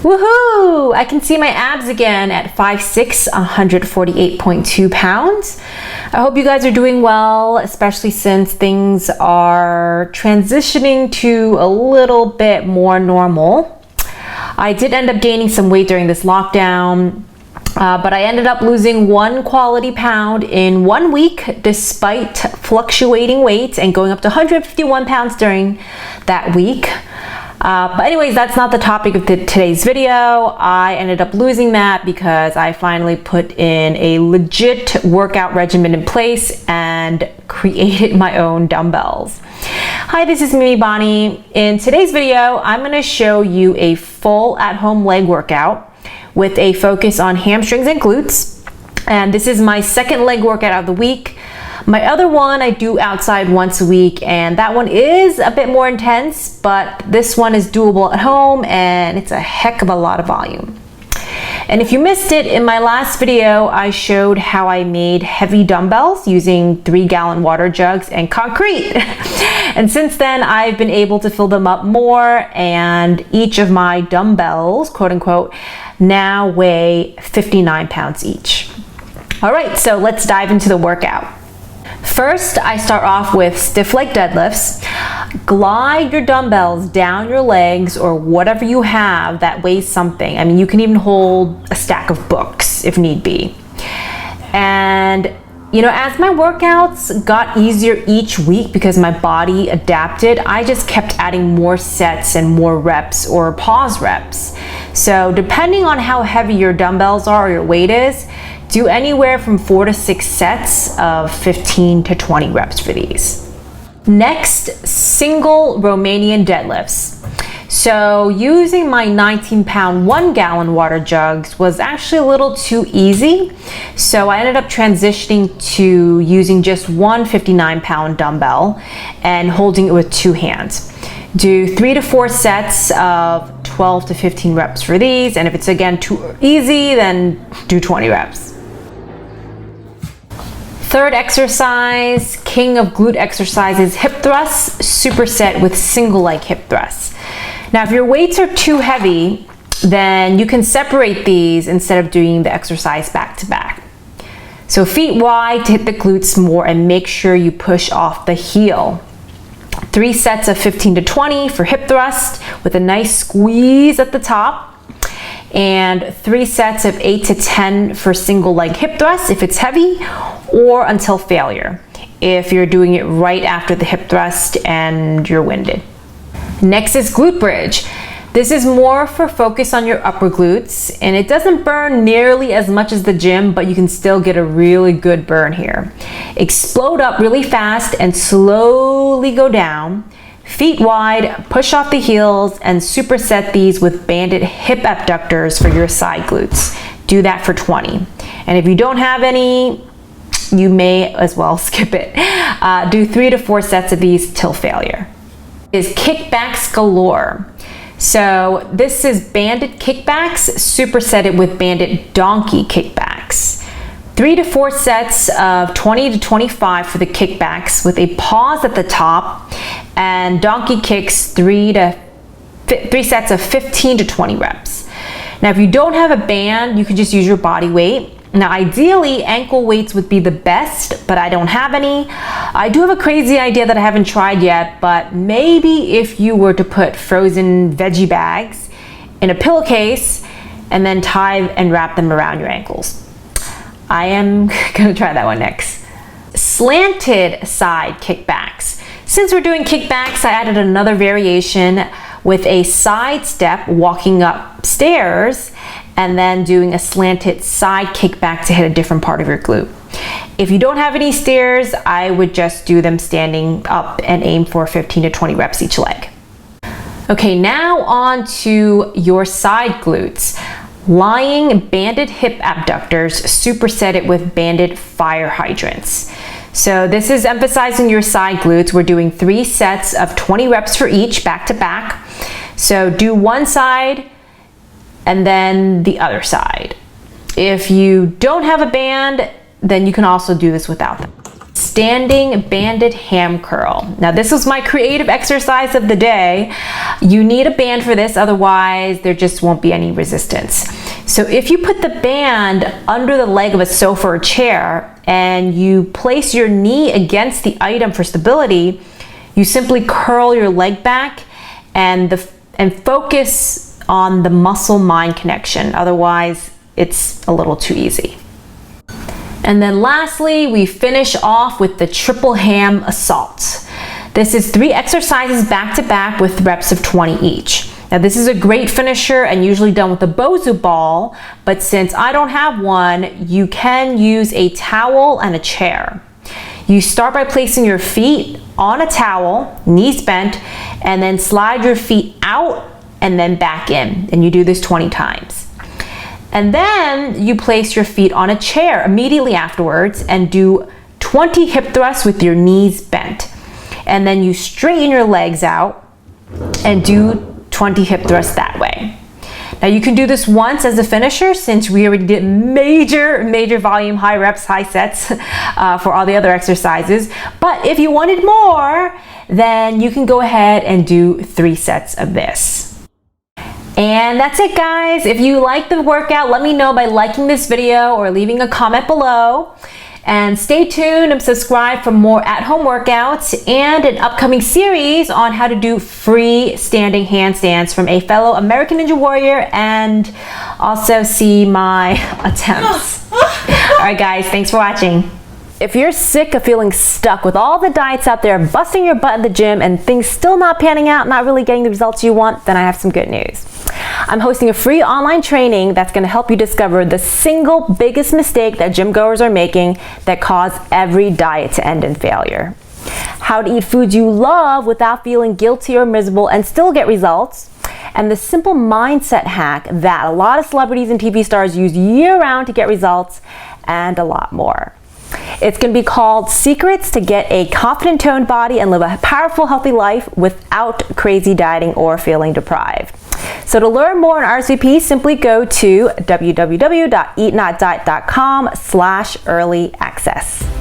Woohoo! I can see my abs again at 5'6", 148.2 pounds. I hope you guys are doing well, especially since things are transitioning to a little bit more normal. I did end up gaining some weight during this lockdown, but I ended up losing 1 quality pound in 1 week despite fluctuating weight and going up to 151 pounds during that week. But anyways, that's not the topic of today's video. I ended up losing that because I finally put in a legit workout regimen in place and created my own dumbbells. Hi, this is Mimi Bonnie. In today's video, I'm going to show you a full at-home leg workout with a focus on hamstrings and glutes. And this is my second leg workout of the week. My other one I do outside once a week, and that one is a bit more intense, but this one is doable at home and it's a heck of a lot of volume. And if you missed it, in my last video, I showed how I made heavy dumbbells using 3-gallon water jugs and concrete. And since then, I've been able to fill them up more, and each of my dumbbells, quote unquote, now weigh 59 pounds each. All right, so let's dive into the workout. First, I start off with stiff leg deadlifts. Glide your dumbbells down your legs or whatever you have that weighs something. I mean, you can even hold a stack of books if need be. And you know, as my workouts got easier each week because my body adapted, I just kept adding more sets and more reps or pause reps. So depending on how heavy your dumbbells are or your weight is, do anywhere from 4 to 6 sets of 15 to 20 reps for these. Next, single Romanian deadlifts. So using my 19-pound 1-gallon water jugs was actually a little too easy. So I ended up transitioning to using just one 59-pound dumbbell and holding it with 2 hands. Do 3 to 4 sets of 12 to 15 reps for these. And if it's again too easy, then do 20 reps. Third exercise, king of glute exercises, hip thrusts, superset with single leg hip thrusts. Now, if your weights are too heavy, then you can separate these instead of doing the exercise back to back. So feet wide to hit the glutes more and make sure you push off the heel. 3 sets of 15 to 20 for hip thrust with a nice squeeze at the top. And 3 sets of 8 to 10 for single leg hip thrust if it's heavy, or until failure if you're doing it right after the hip thrust and you're winded. Next is glute bridge. This is more for focus on your upper glutes, and it doesn't burn nearly as much as the gym, but you can still get a really good burn here. Explode up really fast and slowly go down. Feet wide, push off the heels, and superset these with banded hip abductors for your side glutes. Do that for 20. And if you don't have any, you may as well skip it. Do 3 to 4 sets of these till failure. Is kickbacks galore. So this is banded kickbacks, supersetted with banded donkey kickbacks. 3 to 4 sets of 20 to 25 for the kickbacks with a pause at the top, and donkey kicks 3 sets of 15 to 20 reps. Now, if you don't have a band, you can just use your body weight. Now, ideally, ankle weights would be the best, but I don't have any. I do have a crazy idea that I haven't tried yet, but maybe if you were to put frozen veggie bags in a pillowcase and then tie and wrap them around your ankles. I am gonna try that one next. Slanted side kickbacks. Since we're doing kickbacks, I added another variation with a side step walking upstairs and then doing a slanted side kickback to hit a different part of your glute. If you don't have any stairs, I would just do them standing up and aim for 15 to 20 reps each leg. Okay, now on to your side glutes. Lying banded hip abductors, supersetted with banded fire hydrants. So this is emphasizing your side glutes. We're doing 3 sets of 20 reps for each, back to back. So do one side and then the other side. If you don't have a band, then you can also do this without them. standing banded ham curl. Now this was my creative exercise of the day. You need a band for this, otherwise there just won't be any resistance. So if you put the band under the leg of a sofa or chair and you place your knee against the item for stability, you simply curl your leg back and focus on the muscle-mind connection. Otherwise, it's a little too easy. And then lastly, we finish off with the triple ham assault. This is 3 exercises back to back with reps of 20 each. Now this is a great finisher and usually done with a Bosu ball, but since I don't have one, you can use a towel and a chair. You start by placing your feet on a towel, knees bent, and then slide your feet out and then back in. And you do this 20 times. And then you place your feet on a chair immediately afterwards and do 20 hip thrusts with your knees bent. And then you straighten your legs out and do 20 hip thrusts that way. Now you can do this once as a finisher since we already did major volume, high reps, high sets for all the other exercises. But if you wanted more, then you can go ahead and do 3 sets of this. And that's it, guys. If you like the workout, let me know by liking this video or leaving a comment below. And stay tuned and subscribe for more at-home workouts and an upcoming series on how to do free standing handstands from a fellow American Ninja Warrior, and also see my attempts. All right, guys, thanks for watching. If you're sick of feeling stuck with all the diets out there, busting your butt in the gym and things still not panning out, not really getting the results you want, then I have some good news. I'm hosting a free online training that's going to help you discover the single biggest mistake that gym goers are making that cause every diet to end in failure. How to eat foods you love without feeling guilty or miserable and still get results. And the simple mindset hack that a lot of celebrities and TV stars use year-round to get results, and a lot more. It's going to be called Secrets to Get a Confident Toned Body and Live a Powerful, Healthy Life Without Crazy Dieting or Feeling Deprived. So to learn more on RSVP, simply go to www.eatnotdiet.com/early access.